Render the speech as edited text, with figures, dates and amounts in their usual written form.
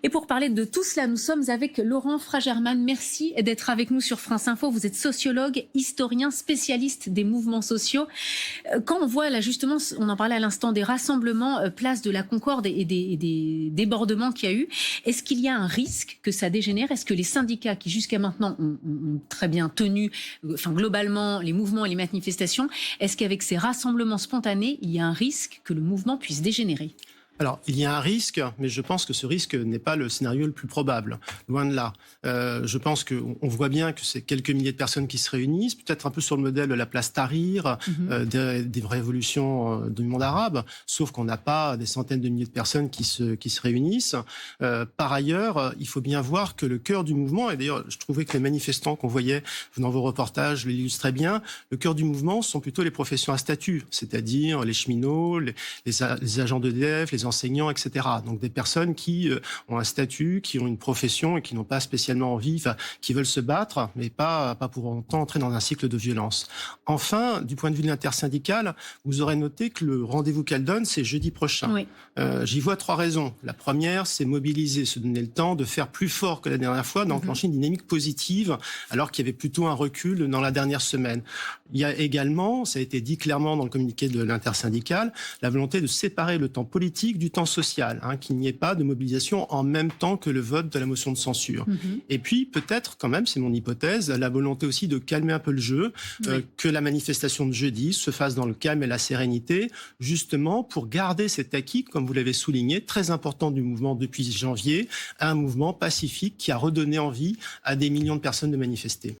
Et pour parler de tout cela, nous sommes avec Laurent Fragerman. Merci d'être avec nous sur France Info. Vous êtes sociologue, historien, spécialiste des mouvements sociaux. Quand on voit là justement, on en parlait à l'instant, des rassemblements place de la Concorde et des débordements qu'il y a eu, est-ce qu'il y a un risque que ça dégénère? Est-ce que les syndicats qui jusqu'à maintenant ont très bien tenu, enfin globalement, les mouvements et les manifestations, est-ce qu'avec ces rassemblements spontanés, il y a un risque que le mouvement puisse dégénérer? Alors, il y a un risque, mais je pense que ce risque n'est pas le scénario le plus probable. Loin de là. Je pense qu'on voit bien que c'est quelques milliers de personnes qui se réunissent, peut-être un peu sur le modèle de la place Tahrir, des révolutions du monde arabe, sauf qu'on n'a pas des centaines de milliers de personnes qui se réunissent. Par ailleurs, il faut bien voir que le cœur du mouvement, et d'ailleurs, je trouvais que les manifestants qu'on voyait dans vos reportages l'illustraient bien, le cœur du mouvement sont plutôt les professions à statut, c'est-à-dire les cheminots, les agents d'EDF, les enseignants, etc. Donc des personnes qui ont un statut, qui ont une profession et qui n'ont pas spécialement envie, enfin, qui veulent se battre, mais pas pour autant entrer dans un cycle de violence. Enfin, du point de vue de l'intersyndicale, vous aurez noté que le rendez-vous qu'elle donne, c'est jeudi prochain. Oui. J'y vois 3 raisons. La première, c'est mobiliser, se donner le temps de faire plus fort que la dernière fois, d'enclencher une dynamique positive, alors qu'il y avait plutôt un recul dans la dernière semaine. Il y a également, ça a été dit clairement dans le communiqué de l'intersyndicale, la volonté de séparer le temps politique du temps social, qu'il n'y ait pas de mobilisation en même temps que le vote de la motion de censure. Et puis, peut-être, quand même, c'est mon hypothèse, la volonté aussi de calmer un peu le jeu, que la manifestation de jeudi se fasse dans le calme et la sérénité, justement pour garder cet acquis, comme vous l'avez souligné, très important du mouvement depuis janvier, un mouvement pacifique qui a redonné envie à des millions de personnes de manifester.